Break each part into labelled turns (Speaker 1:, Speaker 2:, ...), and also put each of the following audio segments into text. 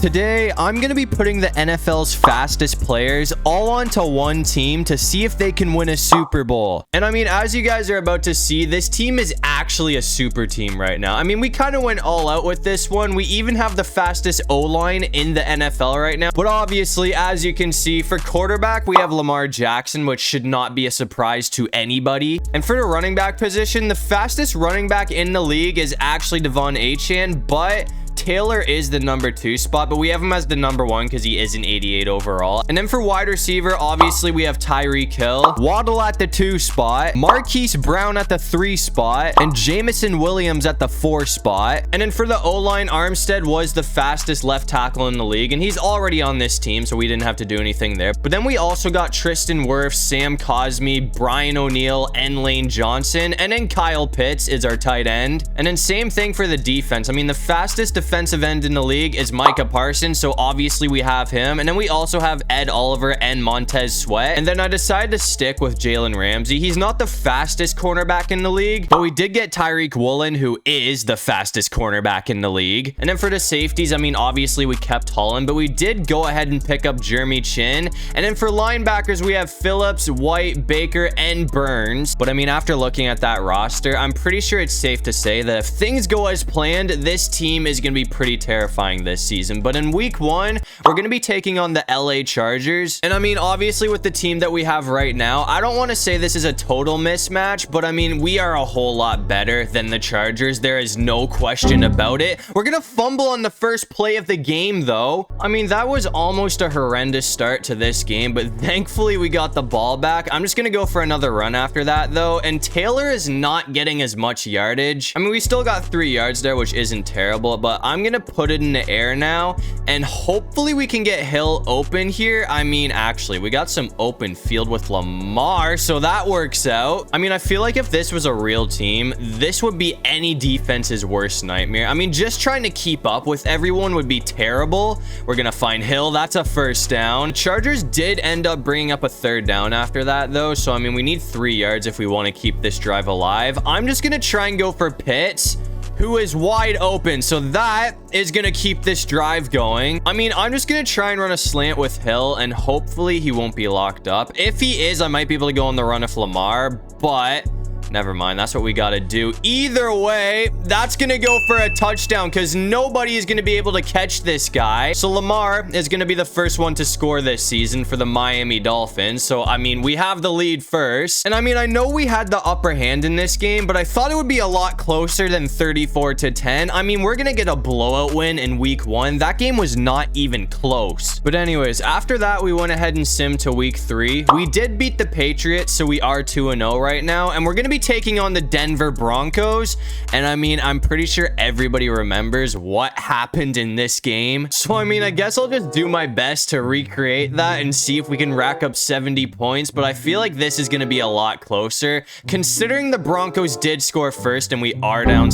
Speaker 1: Today, I'm going to be putting the NFL's fastest players all onto one team to see if they can win a Super Bowl. And I mean, as you guys are about to see, this team is actually a super team right now. I mean, we kind of went all out with this one. We even have the fastest O-line in the NFL right now. But obviously, as you can see, for quarterback, we have Lamar Jackson, which should not be a surprise to anybody. And for the running back position, the fastest running back in the league is actually Devon Achane, but Taylor is the number 2 spot, but we have him as the number 1 because he is an 88 overall. And then for wide receiver, obviously we have Tyreek Hill, Waddle at the 2 spot, Marquise Brown at the 3 spot, and Jamison Williams at the 4 spot. And then for the O-line, Armstead was the fastest left tackle in the league, and he's already on this team, so we didn't have to do anything there. But then we also got Tristan Wirfs, Sam Cosmi, Brian O'Neill, and Lane Johnson, and then Kyle Pitts is our tight end. And then same thing for the defense. I mean, the fastest defensive end in the league is Micah Parsons, so obviously we have him. And then we also have Ed Oliver and Montez Sweat. And then I decided to stick with Jalen Ramsey. He's not the fastest cornerback in the league, but we did get Tyreek Woolen, who is the fastest cornerback in the league. And then for the safeties, I mean, obviously we kept Holland, but we did go ahead and pick up Jeremy Chin. And then for linebackers, we have Phillips, White, Baker, and Burns. But I mean, after looking at that roster, I'm pretty sure it's safe to say that if things go as planned, this team is going to be pretty terrifying this season. But in week 1, we're going to be taking on the LA Chargers. And I mean, obviously with the team that we have right now, I don't want to say this is a total mismatch, but I mean, we are a whole lot better than the Chargers. There is no question about it. We're going to fumble on the first play of the game though. I mean, that was almost a horrendous start to this game, but thankfully we got the ball back. I'm just going to go for another run after that though. And Taylor is not getting as much yardage. I mean, we still got 3 yards there, which isn't terrible, but I'm going to put it in the air now, and hopefully we can get Hill open here. I mean, actually, we got some open field with Lamar, so that works out. I mean, I feel like if this was a real team, this would be any defense's worst nightmare. I mean, just trying to keep up with everyone would be terrible. We're gonna find Hill. That's a first down. Chargers did end up bringing up a 3rd down after that, though, so I mean, we need 3 yards if we want to keep this drive alive. I'm just gonna try and go for Pitts, who is wide open, so that is gonna keep this drive going. I mean, I'm just gonna try and run a slant with Hill, and hopefully he won't be locked up. If he is, I might be able to go on the run of Lamar, but never mind. That's what we got to do. Either way, that's going to go for a touchdown because nobody is going to be able to catch this guy. So Lamar is going to be the first one to score this season for the Miami Dolphins. So, I mean, we have the lead first. And I mean, I know we had the upper hand in this game, but I thought it would be a lot closer than 34-10. I mean, we're going to get a blowout win in week 1. That game was not even close. But anyways, after that, we went ahead and simmed to week 3. We did beat the Patriots, so we are 2-0 right now. And we're going to be taking on the Denver Broncos. And I mean, I'm pretty sure everybody remembers what happened in this game. So I mean, I guess I'll just do my best to recreate that and see if we can rack up 70 points. But I feel like this is going to be a lot closer considering the Broncos did score first and we are down.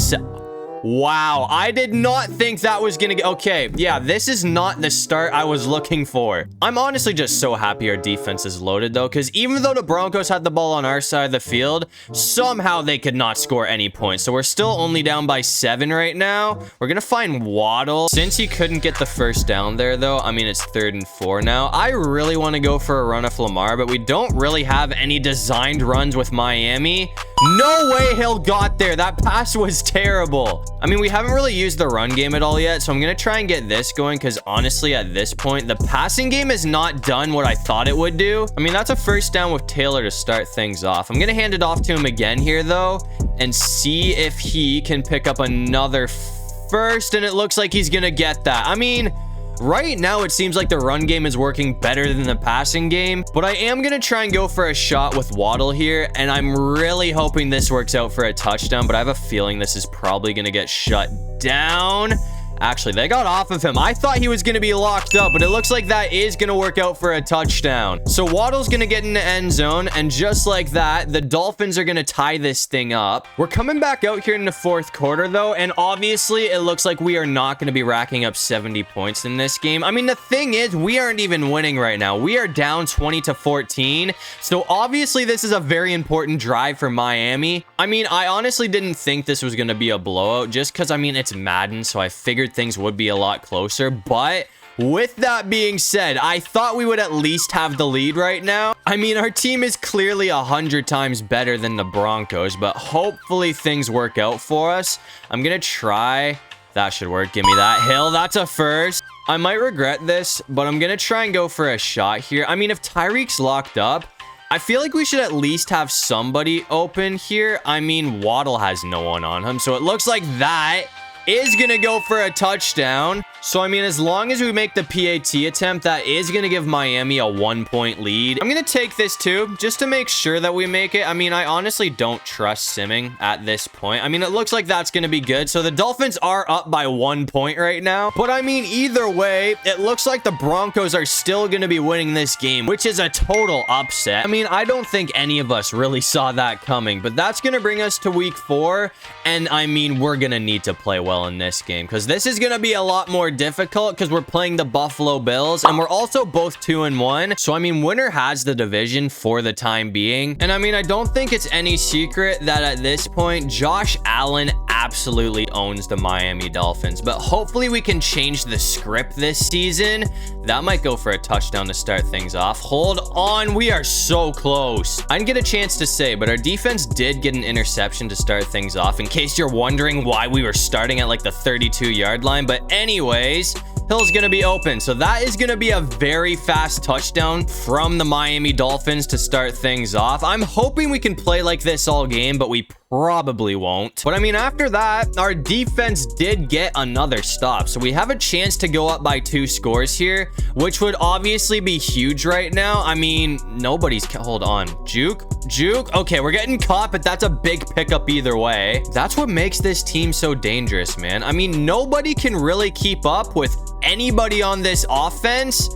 Speaker 1: Wow, I did not think that was gonna get... Okay, yeah, this is not the start I was looking for. I'm honestly just so happy our defense is loaded, though, because even though the Broncos had the ball on our side of the field, somehow they could not score any points. So we're still only down by 7 right now. We're gonna find Waddle. Since he couldn't get the first down there, though, I mean, it's 3rd and 4 now. I really want to go for a run of Lamar, but we don't really have any designed runs with Miami. No way Hill got there. That pass was terrible. I mean, we haven't really used the run game at all yet, so I'm going to try and get this going because honestly, at this point, the passing game has not done what I thought it would do. I mean, that's a first down with Taylor to start things off. I'm going to hand it off to him again here, though, and see if he can pick up another first, and it looks like he's going to get that. I mean... right now, it seems like the run game is working better than the passing game, but I am going to try and go for a shot with Waddle here, and I'm really hoping this works out for a touchdown, but I have a feeling this is probably going to get shut down. Actually, they got off of him. I thought he was going to be locked up, but it looks like that is going to work out for a touchdown. So Waddle's going to get in the end zone, and just like that, the Dolphins are going to tie this thing up. We're coming back out here in the 4th quarter, though, and obviously, it looks like we are not going to be racking up 70 points in this game. I mean, the thing is, we aren't even winning right now. We are down 20-14, so obviously, this is a very important drive for Miami. I mean, I honestly didn't think this was going to be a blowout, just because, I mean, it's Madden, so I figured things would be a lot closer, but With that being said, I thought we would at least have the lead right now. I mean, our team is clearly 100 times better than the Broncos, but hopefully things work out for us. I'm going to try. That should work. Give me that hill. That's a first. I might regret this, but I'm going to try and go for a shot here. I mean, if Tyreek's locked up, I feel like we should at least have somebody open here. I mean, Waddle has no one on him, so it looks like that is going to go for a touchdown. So, I mean, as long as we make the PAT attempt, that is going to give Miami a 1-point lead. I'm going to take this too, just to make sure that we make it. I mean, I honestly don't trust simming at this point. I mean, it looks like that's going to be good. So, the Dolphins are up by 1 point right now. But, I mean, either way, it looks like the Broncos are still going to be winning this game, which is a total upset. I mean, I don't think any of us really saw that coming, but that's going to bring us to week 4. And, I mean, we're going to need to play well in this game because this is going to be a lot more difficult because we're playing the Buffalo Bills and we're also both 2-1. So I mean, winner has the division for the time being. And I mean, I don't think it's any secret that at this point, Josh Allen absolutely owns the Miami Dolphins, but hopefully we can change the script this season. That might go for a touchdown to start things off. Hold on, we are so close. I didn't get a chance to say, but our defense did get an interception to start things off, in case you're wondering why we were starting at like the 32-yard line. But anyways, Hill's gonna be open, so that is gonna be a very fast touchdown from the Miami Dolphins to start things off. I'm hoping we can play like this all game, but we probably won't. But I mean, after that, our defense did get another stop, so we have a chance to go up by 2 scores here, which would obviously be huge right now. I mean, nobody's hold on. Juke. Okay, we're getting caught, but that's a big pickup either way. That's what makes this team so dangerous, man. I mean, nobody can really keep up with anybody on this offense.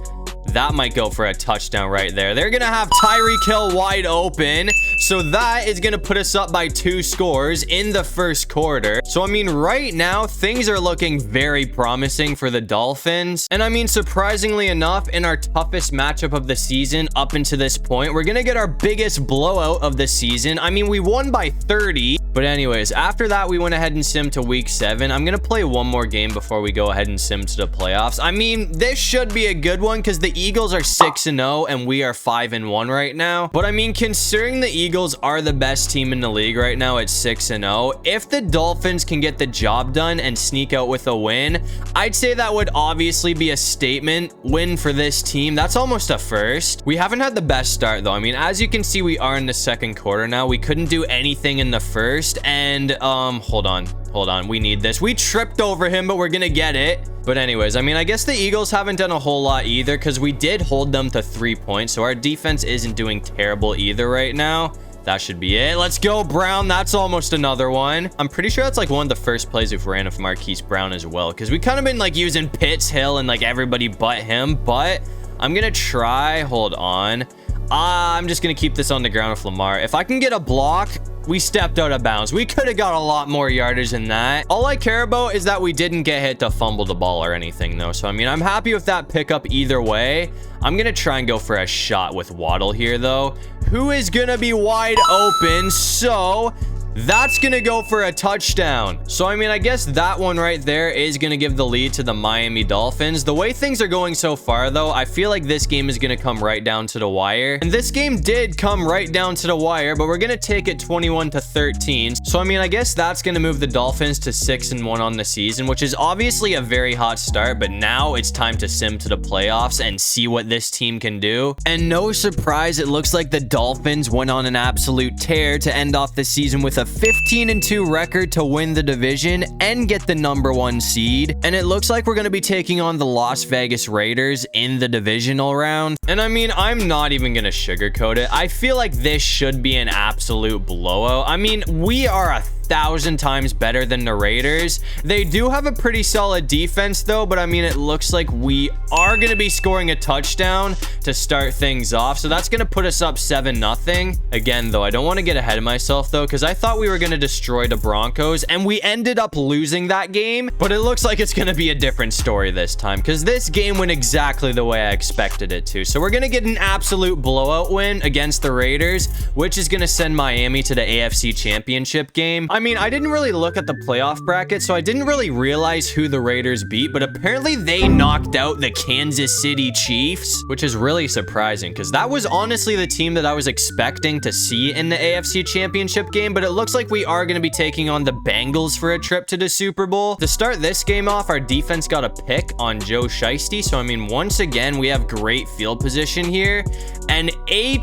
Speaker 1: That might go for a touchdown right there. They're going to have Tyreek Hill wide open. So that is going to put us up by 2 scores in the first quarter. So, I mean, right now, things are looking very promising for the Dolphins. And I mean, surprisingly enough, in our toughest matchup of the season up until this point, we're going to get our biggest blowout of the season. I mean, we won by 30. But anyways, after that, we went ahead and simmed to week 7. I'm going to play one more game before we go ahead and sim to the playoffs. I mean, this should be a good one because the Eagles are 6-0 and we are 5-1 right now. But I mean, considering the Eagles are the best team in the league right now at 6-0, if the Dolphins can get the job done and sneak out with a win, I'd say that would obviously be a statement win for this team. That's almost a first. We haven't had the best start though. I mean, as you can see, we are in the second quarter now. We couldn't do anything in the first. And hold on, we need this. We tripped over him, but we're gonna get it. But anyways, I mean, I guess the Eagles haven't done a whole lot either because we did hold them to 3 points, so our defense isn't doing terrible either right now. That should be it. Let's go, Brown. That's almost another one. I'm pretty sure that's like one of the first plays we've ran of Marquise Brown as well, because we kind of been like using Pitts, Hill, and like everybody but him. But I'm gonna try. Hold on. I'm just gonna keep this on the ground with Lamar. If I can get a block, we stepped out of bounds. We could have got a lot more yardage than that. All I care about is that we didn't get hit to fumble the ball or anything though. So, I mean, I'm happy with that pickup either way. I'm going to try and go for a shot with Waddle here though, who is going to be wide open. So that's going to go for a touchdown. So, I mean, I guess that one right there is going to give the lead to the Miami Dolphins. The way things are going so far, though, I feel like this game is going to come right down to the wire. And this game did come right down to the wire, but we're going to take it 21-13. So, I mean, I guess that's going to move the Dolphins to 6-1 on the season, which is obviously a very hot start. But now it's time to sim to the playoffs and see what this team can do. And no surprise, it looks like the Dolphins went on an absolute tear to end off the season with a 15-2 record to win the division and get the #1 seed. And it looks like we're going to be taking on the Las Vegas Raiders in the divisional round. And I mean, I'm not even going to sugarcoat it. I feel like this should be an absolute blowout. I mean, we are 1,000 times better than the Raiders. They do have a pretty solid defense though, but I mean, it looks like we are going to be scoring a touchdown to start things off. So that's going to put us up 7-0. Again, though, I don't want to get ahead of myself though, because I thought we were going to destroy the Broncos and we ended up losing that game, but it looks like it's going to be a different story this time because this game went exactly the way I expected it to. So we're going to get an absolute blowout win against the Raiders, which is going to send Miami to the AFC Championship game. I mean, I didn't really look at the playoff bracket, so I didn't really realize who the Raiders beat, but apparently they knocked out the Kansas City Chiefs, which is really surprising because that was honestly the team that I was expecting to see in the AFC Championship game, but it looks like we are going to be taking on the Bengals for a trip to the Super Bowl. To start this game off, our defense got a pick on Joe Shiesty, so I mean, once again, we have great field position here, and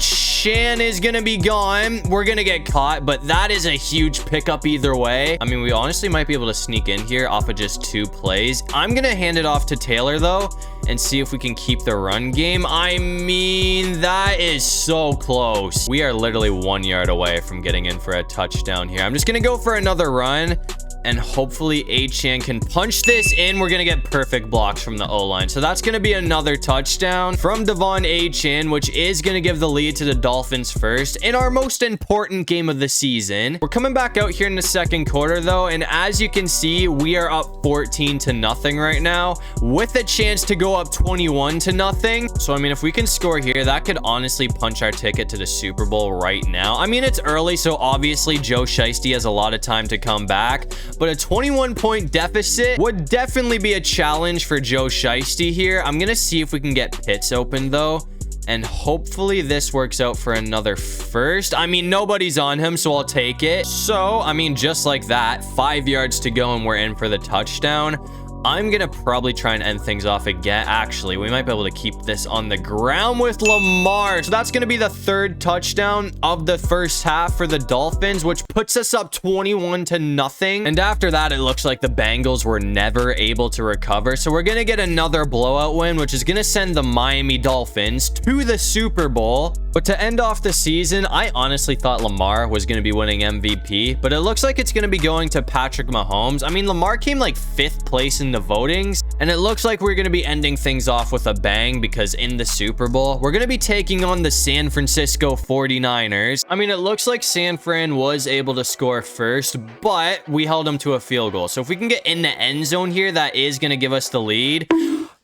Speaker 1: Shan is going to be gone. We're going to get caught, but that is a huge pickup either way. I mean, we honestly might be able to sneak in here off of just 2 plays. I'm going to hand it off to Taylor, though, and see if we can keep the run game. I mean, that is so close. We are literally 1 yard away from getting in for a touchdown here. I'm just going to go for another run, and hopefully Chan can punch this in. We're gonna get perfect blocks from the O-line, so that's gonna be another touchdown from Devon Chan, which is gonna give the lead to the Dolphins first in our most important game of the season. We're coming back out here in the second quarter though, and as you can see, we are up 14-0 right now with a chance to go up 21-0. So I mean, if we can score here, that could honestly punch our ticket to the Super Bowl right now. I mean, it's early, so obviously Joe Shiesty has a lot of time to come back, but a 21-point deficit would definitely be a challenge for Joe Shiesty here. I'm gonna see if we can get Pitts open though, and hopefully this works out for another first. I mean, nobody's on him, so I'll take it. So I mean, just like that, 5 yards to go and we're in for the touchdown. I'm gonna probably try and end things off again. Actually, we might be able to keep this on the ground with Lamar. So that's gonna be the 3rd touchdown of the first half for the Dolphins, which puts us up 21-0. And after that, it looks like the Bengals were never able to recover. So we're gonna get another blowout win, which is gonna send the Miami Dolphins to the Super Bowl. But to end off the season, I honestly thought Lamar was gonna be winning MVP, but it looks like it's gonna be going to Patrick Mahomes. I mean, Lamar came like 5th place in the votings, and it looks like we're going to be ending things off with a bang because in the Super Bowl, we're going to be taking on the San Francisco 49ers. I mean, it looks like San Fran was able to score first, but we held them to a field goal. So if we can get in the end zone here, that is going to give us the lead.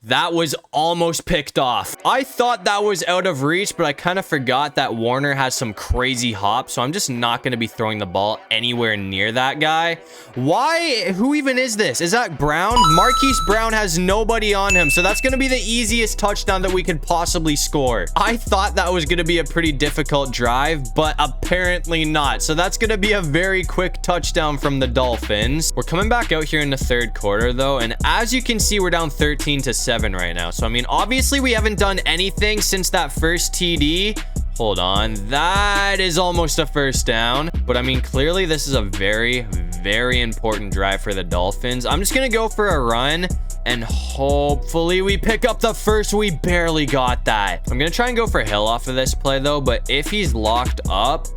Speaker 1: That was almost picked off. I thought that was out of reach, but I kind of forgot that Warner has some crazy hop, so I'm just not going to be throwing the ball anywhere near that guy. Why? Who even is this? Is that Brown? Marquise Brown has nobody on him, so that's going to be the easiest touchdown that we could possibly score. I thought that was going to be a pretty difficult drive, but apparently not. So that's going to be a very quick touchdown from the Dolphins. We're coming back out here in the 3rd quarter, though, and as you can see, we're down 13-7 right now. So I mean, obviously we haven't done anything since that first TD. Hold on, that is almost a first down, but I mean, clearly this is a very, very important drive for the Dolphins. I'm just gonna go for a run, and hopefully we pick up the first. We barely got that. I'm gonna try and go for Hill off of this play though, but if he's locked up,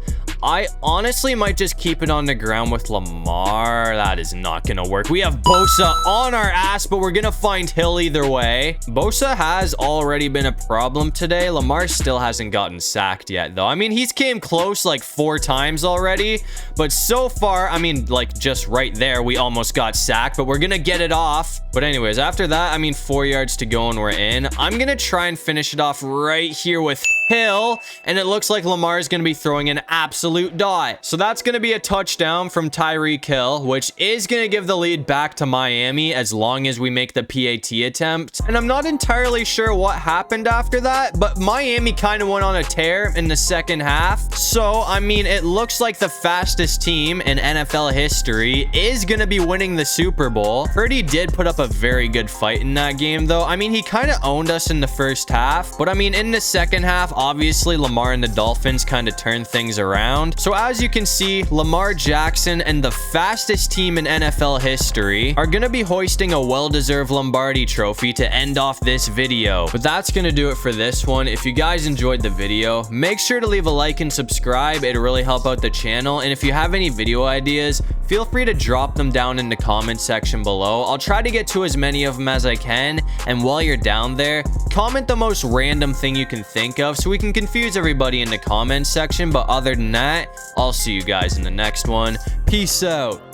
Speaker 1: I honestly might just keep it on the ground with Lamar. That is not gonna work. We have Bosa on our ass, but we're gonna find Hill either way. Bosa has already been a problem today. Lamar still hasn't gotten sacked yet, though. I mean, he's came close like 4 times already, but so far, I mean, like just right there, we almost got sacked, but we're gonna get it off. But anyways, after that, I mean, 4 yards to go and we're in. I'm gonna try and finish it off right here with Hill, and it looks like Lamar is gonna be throwing an absolute dot. So that's going to be a touchdown from Tyreek Hill, which is going to give the lead back to Miami as long as we make the PAT attempt. And I'm not entirely sure what happened after that, but Miami kind of went on a tear in the second half. So, I mean, it looks like the fastest team in NFL history is going to be winning the Super Bowl. Purdy did put up a very good fight in that game, though. I mean, he kind of owned us in the first half, but I mean, in the second half, obviously, Lamar and the Dolphins kind of turned things around. So as you can see, Lamar Jackson and the fastest team in NFL history are going to be hoisting a well-deserved Lombardi trophy to end off this video. But that's going to do it for this one. If you guys enjoyed the video, make sure to leave a like and subscribe. It'll really help out the channel. And if you have any video ideas, feel free to drop them down in the comment section below. I'll try to get to as many of them as I can. And while you're down there, comment the most random thing you can think of so we can confuse everybody in the comment section. But other than that, I'll see you guys in the next one. Peace out.